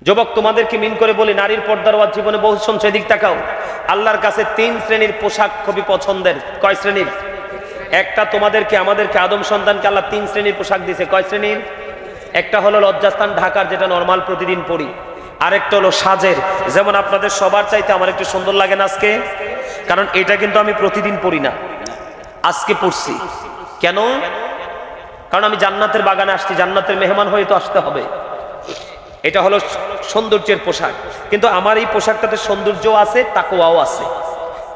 যুবক তোমাদেরকে মিন করে বলি, নারীর পর্দার ওয়াজ জীবনে বহু শুনছো, এদিক তাকাও। আল্লাহর কাছে 3 শ্রেণীর পোশাক খুবই পছন্দের। কয় শ্রেণীর? একটা, তোমাদেরকে আমাদেরকে আদম সন্তানকে আল্লাহ 3 শ্রেণীর পোশাক দিয়েছে। কয় শ্রেণীর? একটা হলো লজ্জাস্থান ঢাকার, যেটা নরমাল প্রতিদিন পরি। আরেকটা হলো সাজের, যেমন আপনাদের সবার চাইতে আমার একটু সুন্দর লাগে না আজকে, কারণ এটা কিন্তু আমি প্রতিদিন পরি না, আজকে পড়ছি। কেন? কারণ আমি জান্নাতের বাগানে আসছি, জান্নাতের মেহমান হয়ে তো আসতে হবে। এটা হলো সৌন্দর্যের পোশাক, কিন্তু আমার এই পোশাকটাতে সৌন্দর্য আছে, তাকওয়াও আছে।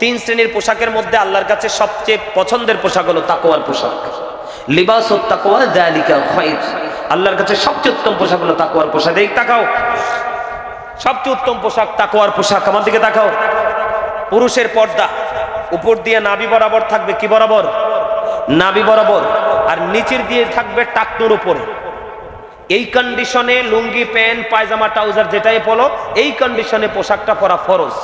3 শ্রেণীর পোশাকের মধ্যে আল্লাহর কাছে সবচেয়ে পছন্দের পোশাক হলো তাকওয়ার পোশাক। লিবাসুত তাকওয়া যালিকা খায়র। আল্লাহর কাছে সবচেয়ে উত্তম পোশাক হলো তাকওয়ার পোশাক। এই তাকাও, সবচেয়ে উত্তম পোশাক তাকওয়ার পোশাক। আমার দিকে তাকাও। পুরুষের পর্দা উপর দিয়ে নাভি বরাবর থাকবে, কি বরাবর? নাভি বরাবর। আর নিচের দিয়ে থাকবে টাকনুর উপরে। এই কন্ডিশনে লুঙ্গি, প্যান্ট, পায়জামা, ট্রাউজার যেটাই পরো, এই কন্ডিশনে পোশাকটা পরা ফরজ।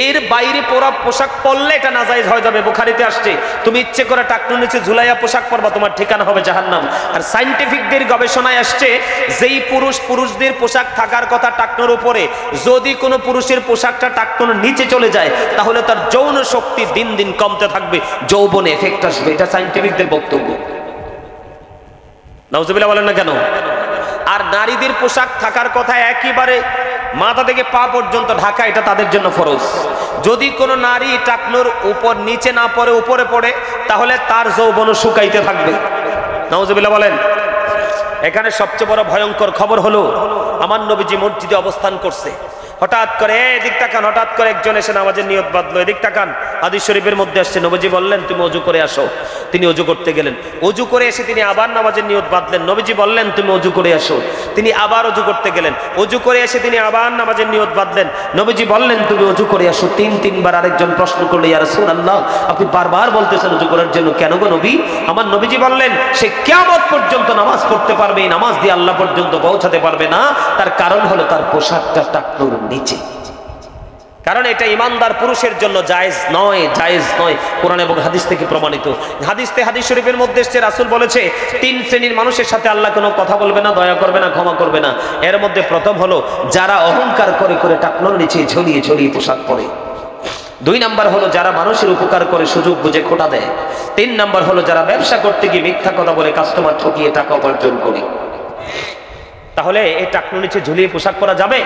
এর বাইরে পরা পোশাক পরলে এটা নাজায়েজ হয়ে যাবে। বুখারীতে আসছে, তুমি ইচ্ছে করে টাকনুর নিচে ঝুলাইয়া পোশাক পরবা, তোমার ঠিকানা হবে জাহান্নাম। আর সায়েন্টিফিকদের গবেষণায় আসছে, যেই পুরুষদের পোশাক থাকার কথা টাকনুর উপরে, যদি কোনো পুরুষের পোশাকটা টাকনুর নিচে চলে যায়, তাহলে তার যৌন শক্তি দিন দিন কমতে থাকবে, যৌবনে এফেক্ট আসবে। এটা সায়েন্টিফিকদের বক্তব্য। নাউজুবিল্লাহ বলেন না কেন? আর নারীদের পোশাক থাকার কথা একেবারে মাথা থেকে পা পর্যন্ত ঢাকা, এটা তাদের জন্য ফরজ। যদি কোনো নারী টাকনুর উপর নিচে না পড়ে, উপরে পড়ে, তাহলে তার যৌবন শুকাইতে থাকবে। নাউজুবিল্লাহ বলেন। এখানে সবচেয়ে বড় ভয়ঙ্কর খবর হলো, আমার নবীজি মসজিদে অবস্থান করছে, হঠাৎ করে এদিক তাকান, হঠাৎ করে একজন এসে নামাজের নিয়ত বাঁধলো। এদিক তাকান, হাদিস শরীফের মধ্যে আসছে, নবীজি বললেন তুমি ওযু করে আসো। তিনি ওযু করতে গেলেন, ওযু করে এসে তিনি আবার নামাজের নিয়ত বাঁধলেন। নবীজি বললেন তুমি ওযু করে আসো। তিনি আবার ওযু করতে গেলেন, ওযু করে এসে তিনি আবার নামাজের নিয়ত বাঁধলেন। নবীজি বললেন তুমি ওযু করে আসো। 3বার আরেকজন প্রশ্ন করলো, ইয়া রাসূলুল্লাহ, আপনি বারবার বলতেছেন ওযু করার জন্য, কেন গো নবী? আমার নবীজি বললেন, সে কিয়ামত পর্যন্ত নামাজ পড়তে পারবে, এই নামাজ দিয়ে আল্লাহ পর্যন্ত পৌঁছাতে পারবে না। তার কারণ হলো তার পোশাকটা টাকনুর নিচে। কারণ এটা ইমানদার পুরুষের জন্য জায়েজ নয়, জায়েজ নয়। কোরআন এবং হাদিস থেকে প্রমাণিত। হাদিস শরীফের মধ্যে এসেছে, রাসূল বলেছে 3 শ্রেণীর মানুষের সাথে আল্লাহ কোনো কথা বলবে না, দয়া করবে না, ক্ষমা করবে না। এর মধ্যে প্রথম হলো যারা অহংকার করে করে টাকনুর নিচে ঝুলিয়ে ঝুলিয়ে পোশাক পরে। 2 নাম্বার হলো যারা মানুষের উপকার করে সুযোগ বুঝে খোটা দেয়। 3 নাম্বার হলো যারা ব্যবসা করতে গিয়ে মিথ্যা কথা বলে কাস্টমার ঠকিয়ে টাকা উপার্জন করে। তাহলে এই টাকনুর নিচে ঝুলিয়ে পোশাক পরা যাবে?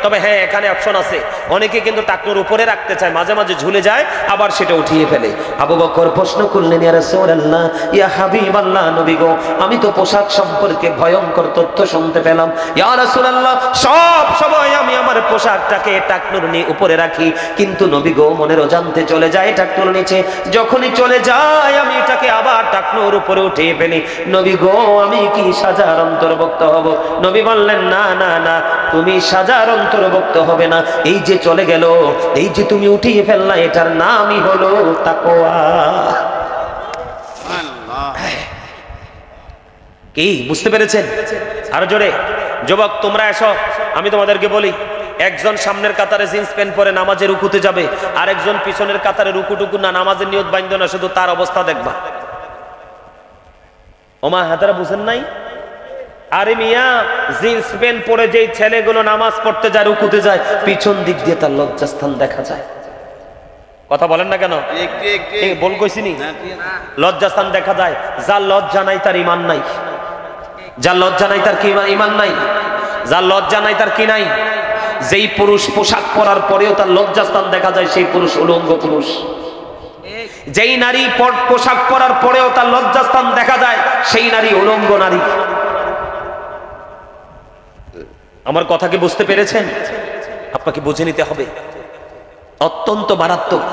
তবে হ্যাঁ, এখানে অপশন আছে। অনেকে কিন্তু টাকনুর উপরে রাখতে চায়, মাঝে মাঝে ঝুলে যায়, আবার সেটা উঠিয়ে ফেলে। আবু বকর প্রশ্ন করলেন, ইয়া রাসূলুল্লাহ, ইয়া হাবিবাল্লাহ, নবী গো, আমি তো পোশাক সম্পর্কে ভয়ঙ্কর তথ্য শুনতে পেলাম। ইয়া রাসূলুল্লাহ, সব সময় আমি আমার পোশাকটাকে টাকনুর উপরে রাখি, কিন্তু নবী গো, মনের অজান্তে চলে যায় টাকনুর নিচে। যখনই চলে যায় আমি এটাকে আবার টাকনুর উপরে উঠিয়ে ফেলি। নবী গো, আমি কি সাজার অন্তর্ভুক্ত হব? নবী বললেন, না না না, তুমি সাজার অন্তর্ভুক্ত হবে না। এই যে চলে গেল, এই যে তুমি উঠিয়ে ফেললা, এটার নামই হলো তাকওয়া। কি বুঝতে পেরেছেন? আরো জোরে। যুবক তোমরা এসো, আমি তোমাদেরকে বলি, একজন সামনের কাতারে জিন্স প্যান্ট পরে নামাজে রুকুতে যাবে, আর একজন পিছনের কাতারে রুকুটুকু না, নামাজের নিয়ত বাইন্ধ না, শুধু তার অবস্থা দেখবা। ওমা হাতারা বুঝেন নাই? আরে মিয়া, জিন্স প্যান্ট পরে যেই ছেলেগুলো নামাজ পড়তে যায়, রুকুতে যায়, পিছন দিক দিয়ে তার লজ্জাস্থান দেখা যায়। কথা বলেন না কেন? বল কইছিনি, লজ্জাস্থান দেখা যায়। যার লজ্জা নাই তার ঈমান নাই, যার লজ্জা নাই তার কি ঈমান নাই, যার লজ্জা নাই তার কি নাই। যেই পুরুষ পোশাক পরার পরেও তার লজ্জাস্থান দেখা যায়, সেই পুরুষ উলঙ্গ পুরুষ। যেই নারী পোশাক পরার পরেও তার লজ্জাস্থান দেখা যায়, সেই নারী উলঙ্গ নারী। আমার কথা কি বুঝতে পেরেছেন? আপনাকে বুঝে নিতে হবে, অত্যন্ত মারাত্মক।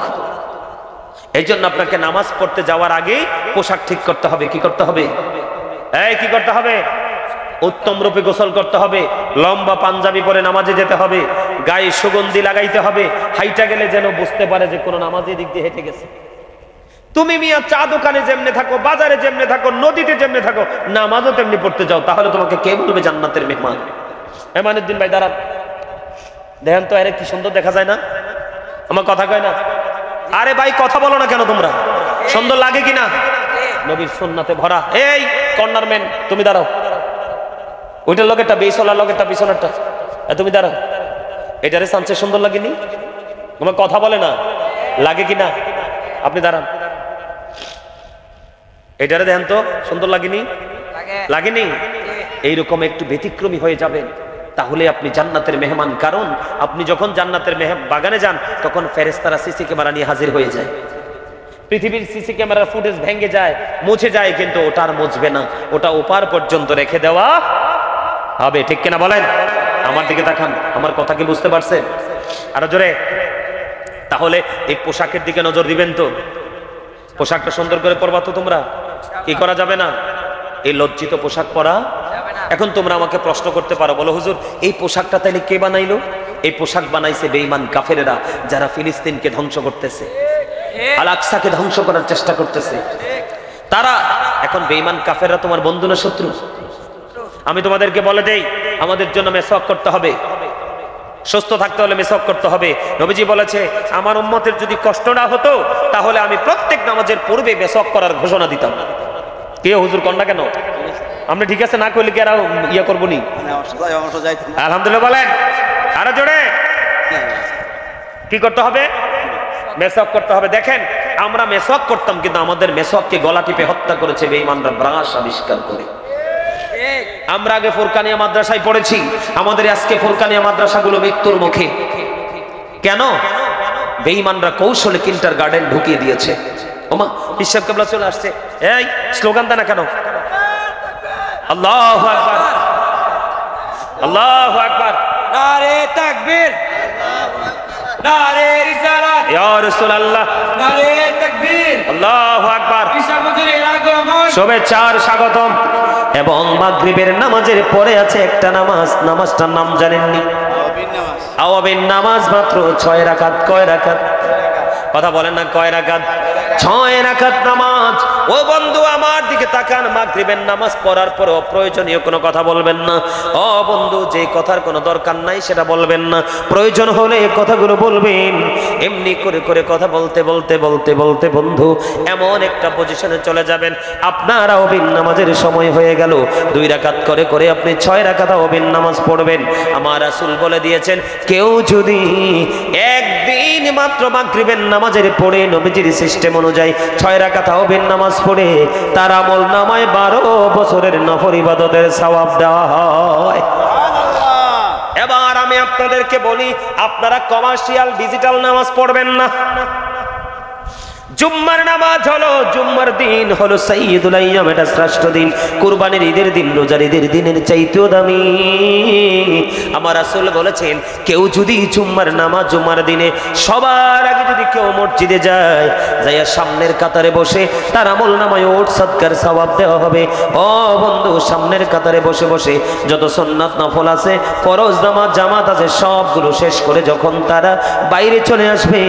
এই জন্য আপনাকে নামাজ পড়তে যাওয়ার আগে পোশাক ঠিক করতে হবে। কি করতে হবে? কি করতে হবে? উত্তম রূপে গোসল করতে হবে, লম্বা পাঞ্জাবি পরে নামাজে যেতে হবে, গায়ে সুগন্ধি লাগাইতে হবে, হাইটা গেলে যেন বুঝতে পারে যে কোনো নামাজি দিক দিয়ে হেঁটে গেছে। তুমি মিয়া চা দোকানে যেমনে থাকো, বাজারে যেমনে থাকো, নদীতে যেমনে থাকো, নামাজও তেমনি পড়তে যাও, তাহলে তোমাকে কে বলবে জান্নাতের মেহমান? এমানুদ্দিন ভাই দাঁড়ান, দেখেন তো, আরে কি সুন্দর দেখা যায় না? আমার কথা কয় না? আরে ভাই কথা বলো না কেন তোমরা? সুন্দর লাগে কিনা? নবীর সুন্নাতে ভরা। এই কর্নারম্যান, তুমি দাঁড়াও, ওইটার লগেরটা বেসলার লগেরটা পিছনেরটা, তুমি দাঁড়াও, এটারে সানসে সুন্দর লাগেনি? তোমার কথা বলে না, লাগে কি না? আপনি দাঁড়ান, এটারে দেখেন তো, সুন্দর লাগেনি? লাগেনি? এইরকম একটু ব্যতিক্রমী হয়ে যাবেন, তাহলে আপনি জান্নাতের মেহমান। কারণ আপনি যখন জান্নাতের বাগানে যান তখন ফেরেশতারা সিসি ক্যামেরা নিয়ে হাজির হয়ে যায়। পৃথিবীর সিসি ক্যামেরার ফুটেজ ভেঙে যায়, মুছে যায়, কিন্তু ওটা আর মুছবে না, ওটা ওপার পর্যন্ত রেখে দেওয়া হবে। ঠিক কিনা বলেন? আমার দিকে তাকান, আমার কথা কি বুঝতে পারছেন? আরো জোরে। তাহলে এই পোশাকের দিকে নজর দিবেন তো, পোশাকটা সুন্দর করে পরবা তো তোমরা, কি করা যাবে না? এই লজ্জিত পোশাক পরা। এখন তোমরা আমাকে প্রশ্ন করতে পারো, বলো হুজুর এই পোশাকটা তাইলে কে বানাইলো? এই পোশাক বানাইছে বেঈমান কাফেরেরা, যারা ফিলিস্তিনকে ধ্বংস করতেছে, আল আকসাকে ধ্বংস করার চেষ্টা করতেছে তারা। এখন বেঈমান কাফেররা তোমার বন্ধু না শত্রু? আমি তোমাদেরকে বলে দেই, আমাদের জন্য মেসওয়াক করতে হবে, সুস্থ থাকতে হলে মেসওয়াক করতে হবে। নবীজি বলেছে, আমার উম্মতের যদি কষ্ট না হতো তাহলে আমি প্রত্যেক নামাজের পূর্বে মেসওয়াক করার ঘোষণা দিতাম। কে হুজুর কন্যা কেন? আপনি ঠিক আছে না কইলে কি আর ইয়া করবো নি? আলহামদুলিল্লাহ বলেন আরো জোরে। কি করতে হবে? মেসওয়াক করতে হবে। দেখেন আমরা মেসওয়াক করতাম, কিন্তু আমাদের মেসওয়াককে গলা টিপে হত্যা করেছে বেঈমানরা ব্রাশ আবিষ্কার করে। আমরা আগে ফুরকানিয়া মাদ্রাসায় পড়েছি, আমাদের আজকে ফুরকানিয়া মাদ্রাসাগুলো মৃত্যুর মুখে। কেন? বেঈমানরা কৌশলে কিন্ডারগার্টেন ঢুকিয়ে দিয়েছে। ওমা বিশ্বাস কেবলা চলে আসছে, এই স্লোগান দেয় না কেন? আল্লাহু আকবার, আল্লাহু আকবার, নারে তাকবীর, নারে রিসালাত, ইয়া রাসূলুল্লাহ, নারে তাকবীর, আল্লাহু আকবার। ঈশামুজুরের আগমন, শুভেচ্ছা আর স্বাগতম। এবং মাগরিবের নামাজের পরে আছে একটা নামাজ, নামাজটার নাম জানেননি? আওয়াবিন নামাজ, মাত্র 6 রাকাত। কয় রাকাত? কথা বলেন না, কয় রাকাত? 6 রাকাত নামাজ। ও বন্ধু আমার দিকে তাকান, মাগরিবের নামাজ পড়ার পর অপ্রয়োজনীয় কোনো কথা বলবেন না। ও বন্ধু, যে কথার কোনো দরকার নাই সেটা বলবেন না, প্রয়োজন হলে এই কথাগুলো বলবেন। এমনি করে করে কথা বলতে বলতে বলতে বলতে বন্ধু এমন একটা পজিশনে চলে যাবেন, আপনার আওয়াবিন নামাজের সময় হয়ে গেল। 2 রাকাত করে করে আপনি 6 রাকাত আওয়াবিন নামাজ পড়বেন। আমার রাসূল বলে দিয়েছেন, কেউ যদি একদিন মাত্র মাগরিবের নামাজের পড়ে নবীজির সিস্টেম অনুযায়ী 6 রাকাত আওয়াবিন নামাজ পড়ে, তার আমল নামায় 12 বছরের নফল ইবাদতের সওয়াব দেওয়া হয়। এবার আমি আপনাদেরকে বলি, আপনারা কমার্শিয়াল ডিজিটাল নামাজ পড়বেন না। জুম্মার নামাজ হলো, জুম্মার দিন হলো সাইয়্যিদুল আইয়াম, এটা শ্রেষ্ঠ দিন, কুরবানির ঈদের দিন, রোজার ঈদের দিনের চাইতেও দামি। আমার রাসূল বলেছেন, কেউ যদি জুম্মার নামাজ জুম্মার দিনে সবার আগে যদি কেউ মসজিদে যায়, যাইয়া সামনের কাতারে বসে তার আমল নামায় ওট সাদকার সওয়াব দেওয়া হবে। ও বন্ধু, সামনের কাতারে বসে বসে যত সুন্নাত নফল আছে, ফরজ নামাজ জামাত আছে, সবগুলো শেষ করে যখন তারা বাইরে চলে আসবে,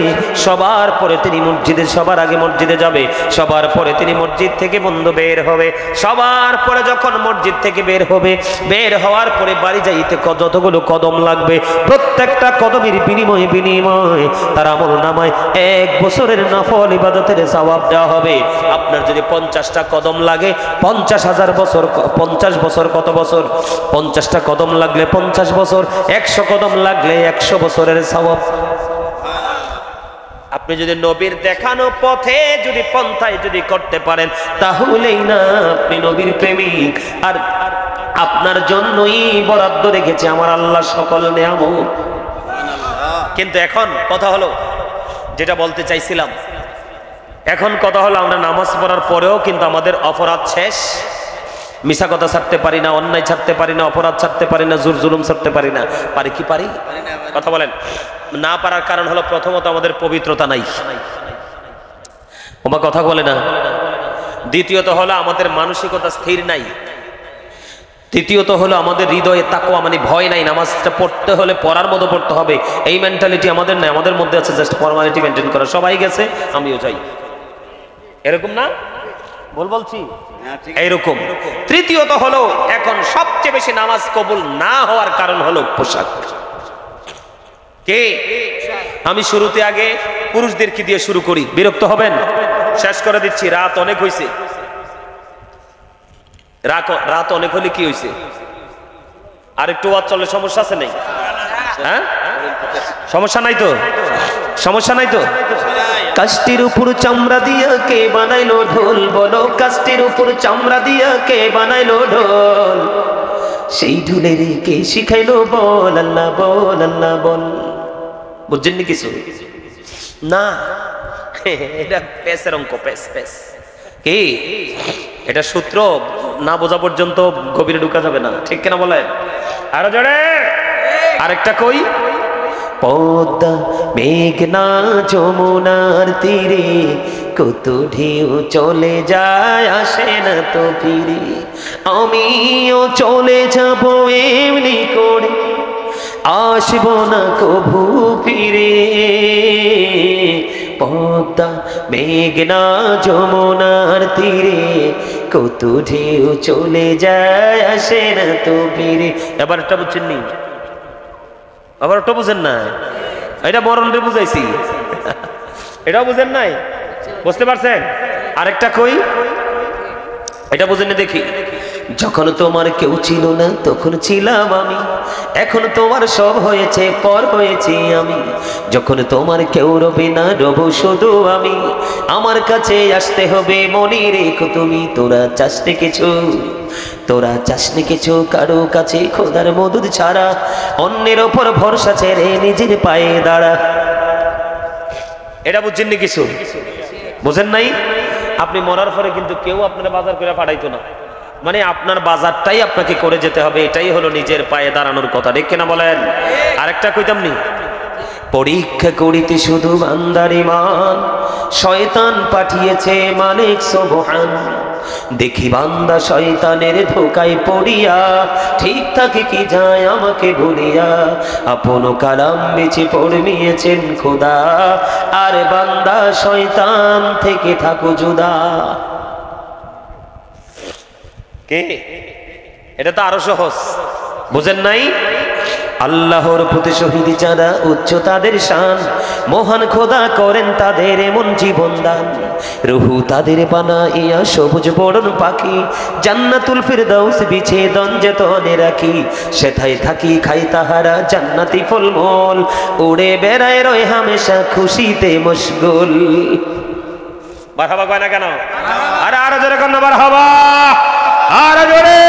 সবার পরে তিনি মসজিদে, সবার আগে মসজিদে যাবে, সবার পরে তিনি মসজিদ থেকে বন্ধু বের হবে। সবার পরে যখন মসজিদ থেকে বের হবে, বের হওয়ার পরে বাড়ি যাইতে যতগুলো কদম লাগবে, প্রত্যেকটা কদমের বিনিময়ে বিনিময়ে তার আমল নামায় 1 বছরের নফল ইবাদতের সওয়াব দেওয়া হবে। আপনার যদি 50টা কদম লাগে, 50,000 বছর, 50 বছর কত বছর? 50টা কদম লাগলে 50 বছর, 100 কদম লাগলে 100 বছরের সওয়াব। আপনি যদি নবীর দেখানো পথে যদি পন্থায় যদি করতে পারেন, তাহলেই না আপনি নবীর প্রেমিক। আর আপনার জন্যই বরাদ্দ রেখেছে আমার আল্লাহ সকল নিয়ামত। কিন্তু এখন কথা হলো, যেটা বলতে চাইছিলাম, এখন কথা হলো, আমরা নামাজ পড়ার পরেও কিন্তু আমাদের অপরাধ শেষ। মিছা কথা ছাড়তে পারি না, অন্যায় ছাড়তে পারি না, অপরাধ ছাড়তে পারি না, জোর জুলুম ছাড়তে পারি না। পারি কি পারি? কথা বলেন। না পারার কারণ হলো, প্রথমত আমাদের পবিত্রতা নাই, ওমা কথা বলে না। দ্বিতীয়ত হলো আমাদের মানসিকতা স্থির নাই। তৃতীয়ত হলো আমাদের হৃদয়ে তাকওয়া মানে ভয় নাই। নামাজটা পড়তে হলে পড়ার মতো পড়তে হবে, এই মেন্টালিটি আমাদের নাই। আমাদের মধ্যে আছে জাস্ট ফর্মালিটি মেনটেন করা, সবাই গেছে আমিও যাই, এরকম না? বলছি এইরকম। তৃতীয়ত হলো, এখন সবচেয়ে বেশি নামাজ কবুল না হওয়ার কারণ হলো পোশাক। কে? আমি শুরুতে আগে পুরুষদেরকে দিয়ে শুরু করি, বিরক্ত হবেন? শেষ করে দিচ্ছি, রাত অনেক হয়েছে। রাত অনেক হলে কি হয়েছে? আর একটু ওয়াজ চলে সমস্যা আছে নেই? হ্যাঁ, সমস্যা নাই তো? সমস্যা নাই তো? কাষ্টির উপর চামড়া দিয়া কে বানাইলো ঢোল? বলো, কাষ্টির উপর চামড়া দিয়া কে বানাইলো ঢোল? সেই ঢোলের কে শিখাইলো? বল আল্লাহ, বল আল্লাহ, বল। বুঝছেন নি কিছু? না, এটা পেসের অঙ্ক, পেস পেস। কি এটা সূত্র না বোঝা পর্যন্ত গভীরে ঢুকা যাবে না, ঠিক কিনা বলেন? আরো জোরে আরেকটা কই। পদ্মা মেঘনা যমুনার তীরে কত ঢেউ চলে যায়, আসে না তো ফিরে। আমিও চলে যাব এমনি করে, আসব না কভু ফিরে। পদ্মা মেঘনা যমুনার তীরে কত ঢেউ চলে যায়, আসে না তো ফিরে। এবার একটা বুঝছেন নি? আবার একটা বুঝেন না? এটা বরণরে বুঝাইছি, এটাও বুঝেন নাই? বুঝতে পারছেন? আরেকটা কই, এটা বুঝেন দেখি। যখন তোমার কেউ ছিল না তখন ছিলাম আমি, এখন তোমার সব হয়েছে, পর হয়েছি আমি। যখন তোমার কেউ রবে না, রব শুধু আমি। আমার কাছে আসতে হবে, মনে রেখো তুমি। তোরা চাসনি কিছু, তোরা চাসনি কিছু কারো কাছে খোদার মদদ ছাড়া। অন্যের ওপর ভরসা ছেড়ে নিজের পায়ে দাঁড়া। এটা বুঝছেন নি কিছু? বুঝেন নাই? আপনি মরার পরে কিন্তু কেউ আপনারা বাজার করে পাঠাইতো না, মানে আপনার বাজারটাই আপনাকে করে যেতে হবে। এটাই হলো নিজের পায়ে দাঁড়ানোর কথা, ঠিক কিনা বলেন? আরেকটা কইতাম নি, পরীক্ষা করিতে শুধু বান্দার ঈমান, শয়তান পাঠিয়েছে মালিক সুবহান। দেখি বান্দা শয়তানের ধোকায় পড়িয়া, ঠিক থাকে কি যায় আমাকে ভুলিয়া। আপন কালাম বেঁচে পড়মিয়েছেন খোদা, আর বান্দা শয়তান থেকে থাকো জুদা। কে? এটা তো আরো সহজ, বুঝেন নাই? আল্লাহর প্রতি শহীদ যারা, উচ্চ তাদের শান। মহান খোদা করেন তাদের এমন জীবন দান। রুহু তাদের বানাইয়া সবুজ বরণ পাখি, জান্নাতুল ফিরদাউস বিছে দঞ্জে তনে রাখি। সেথায় থাকি খাই তাহারা জান্নাতি ফলমূল, উড়ে বেড়ায় রয় হামেশা খুশিতে মশগুল। মারহাবা কয় না কেন? আরে আরো জোরে কর না মারহাবা, আরো জোরে।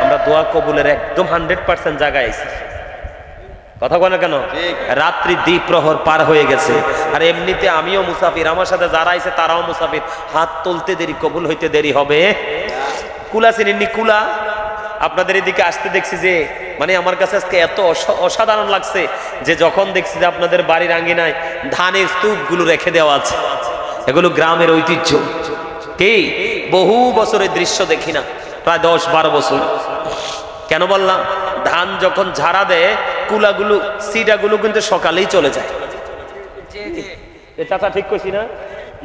আমরা দোয়া কবুলের একদম 100% জায়গায় আইছি। কথা কয় না কেন? রাত্রি দ্বীপ প্রহর পার হয়ে গেছে, আর এমনিতে আমিও মুসাফির, আমার সাথে যারা আইছে তারাও মুসাফির। হাত তুলতে দেরি, কবুল হইতে দেরি হবে। কুলা চিনেননি? কুলা আপনাদের এদিকে আসতে দেখছি যে, মানে আমার কাছে আজকে এত অসাধারণ লাগছে যে যখন দেখছি যে আপনাদের বাড়ির আঙ্গিনায় ধানের স্তূপগুলো রেখে দেওয়া আছে। এগুলো গ্রামের ঐতিহ্য। কি বহু বছরের দৃশ্য দেখি না, প্রায় 10-12 বছর। কেন বললাম? ধান যখন ঝাড়া দেয়, কুলাগুলো, সিডাগুলো কিন্তু সকালেই চলে যায়। চাচা ঠিক কইছি না?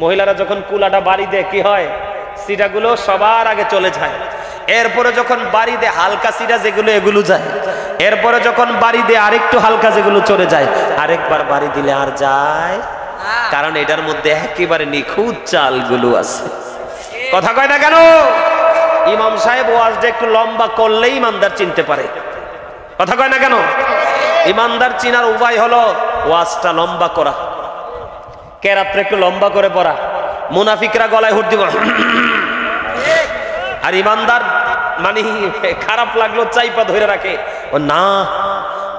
মহিলারা যখন কুলাটা বাড়ি দেয় কি হয়? সিডাগুলো সবার আগে চলে যায়। এরপরে যখন বাড়ি দেয় হালকা সিডা যেগুলো, এগুলো যায়। এরপরে যখন বাড়ি দেয় আরেকটু হালকা যেগুলো চলে যায়। আরেকবার বাড়ি দিলে আর যায়, কারণ এটার মধ্যে একেবারে নিখুঁত চালগুলো আছে। কথা কয় না কেন? ইমাম সাহেব ওয়াজটা একটু লম্বা করলেই ইমানদার চিনতে পারে। কথা কয় না কেন? ইমানদার চিনার উপায় হলো ওয়াজটা লম্বা করা, কেরাতটা একটু লম্বা করে পড়া। মুনাফিকরা গলায় হুট দিব, আর ইমানদার মানে খারাপ লাগলো চাইপা ধরে রাখে। ও না,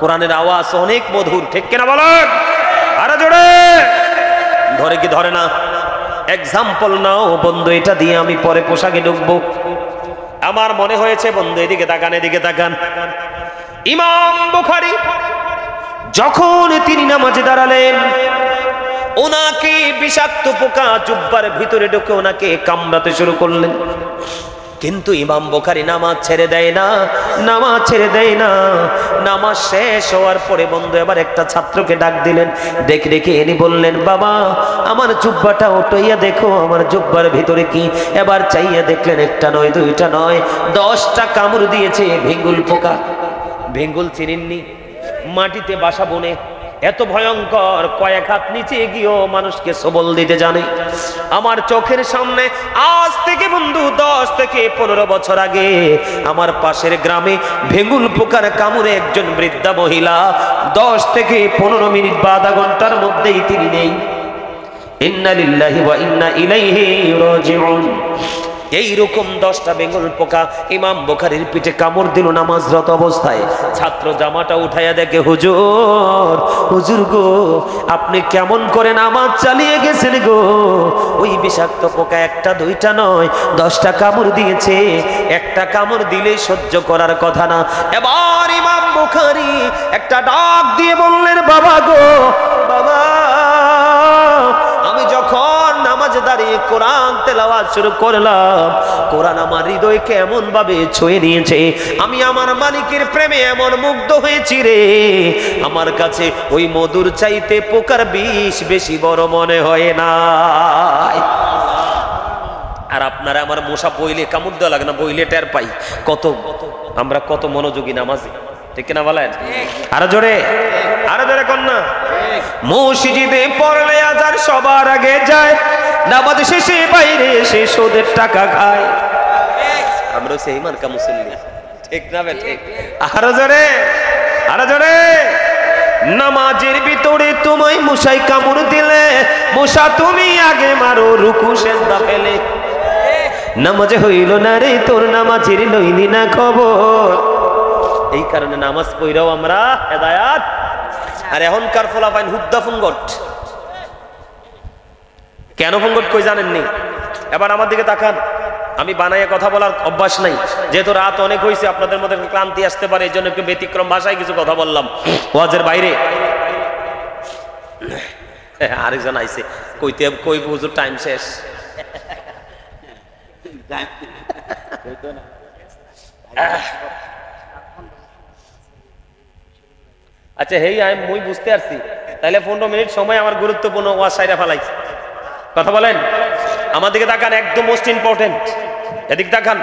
কোরআনের আওয়াজ অনেক মধুর, ঠিক কিনা বলেন? আরে জোরে ধরে কি ধরে না? এক্সাম্পল নাও বন্ধু, এটা দিয়ে আমি পরে পোশাকে ঢুকবো। আমার মনে হয়েছে বন্ধু, এদিকে তাকান, এদিকে তাকান। ইমাম বুখারী যখন তিনি নামাজে দাঁড়ালেন, ওনাকে বিষাক্ত পোকা জুব্বার ভিতরে ঢুকে ওনাকে কামড়াতে শুরু করলেন। কিন্তু ইমাম বুখারী নামাজ ছেড়ে দেয় না, নামাজ ছেড়ে দেয় না। নামাজ শেষ হওয়ার পরে বন্ধু এবার একটা ছাত্রকে ডাক দিলেন। ডেকে এনে বললেন, বাবা আমার জুব্বাটা উঠাইয়া দেখো, আমার জুব্বার ভিতরে কি। এবার চাইয়া দেখলেন, একটা নয়, দুইটা নয়, 10টা কামড় দিয়েছে ভেঙ্গুল পোকা। ভেঙ্গুল চিনেননি? মাটিতে বাসা বনে, এত ভয়ঙ্কর, কয়েক হাত নিচে গিয়েও মানুষকে সবল দিতে জানে। আমার চোখের সামনে আজ থেকে বন্ধু 10 থেকে 15 বছর আগে আমার পাশের গ্রামে ভেঙুল পোকার কামড়ে একজন বৃদ্ধা মহিলা 10 থেকে 15 মিনিট বা আধা ঘন্টার মধ্যেই তিনি নেই। ইন্না লিল্লাহি ওয়া ইন্না ইলাইহি রাজিউন। এইরকম 10টা বেঙ্গল পোকা ইমাম বুখারীর পিঠে কামড় দিল নামাজরত অবস্থায়। ছাত্র জামাটা উঠাইয়া দেখে, হুজুর, হুজুর গো, আপনি কেমন করে নামাজ চালিয়ে গেছেন গো? ওই বিষাক্ত পোকা একটা দুইটা নয়, 10টা কামড় দিয়েছে। একটা কামড় দিলেই সহ্য করার কথা না। এবার ইমাম বুখারী একটা ডাক দিয়ে বললেন, বাবা গো, বাবা, আমি যখন নামাজে দাঁড়িয়ে কোরআন তেলাওয়াত শুরু করলাম, কোরআন আমার হৃদয়কে এমন ভাবে ছুঁয়ে নিয়েছে, আমি আমার মালিকের প্রেমে এমন মুগ্ধ হয়েছি রে, আমার কাছে ওই মধুর চাইতে পোকার বিষ বেশি বড় মনে হয় না। আর আপনারা আমার মশা বইলে কামড় দেওয়া লাগে না, বইলে টের পাই কত আমরা কত মনোযোগী নামাজে, ঠিক না বলেন? আরো জোরে, আরো জোরে কন্যা। মসজিদে পড়লে আজান সবার আগে যায়, নামাজ শেষে বাইরে এসে সুদের টাকা খায়। আমরা সেই মার্কা মুসল্লি, ঠিক না বে? ঠিক। আরো জোরে, আরো জোরে। নামাজের ভিতরে তোমায় মশাই কামড় দিলে, মশা তুমি আগে মারো রুকু সেজদা ফেলে। নামাজে হইল না রে তোর, নামাজের লইলি না খবর। এই কারণে নামাজ পড়াও আমরা হেদায়াত। আর এখনকার ফলাফাইন হুদ্দা ফুঙ্গট। কেন ফুঙ্গট কই জানেননি? এবার আমার দিকে তাকান। আমি বানাইয়া কথা বলার অভ্যাস নাই, যেহেতু রাত অনেক হয়েছে, আপনাদের মধ্যে ক্লান্তি আসতে পারে, এই জন্য একটু ব্যতিক্রম ভাষায় কিছু কথা বললাম ওয়াজের বাইরে। আরেকজন আইছে, কইতে কই হুজুর টাইম শেষ। আচ্ছা, হেই আমি মুই বুঝতে পারছি, তাহলে 15 মিনিট সময় আমার গুরুত্বপূর্ণ ওয়াজ সাইরা ফেলাইছে। কথা বলেন, আমার দিকে তাকান, একদম মোস্ট ইম্পর্টেন্ট, এদিক তাকান।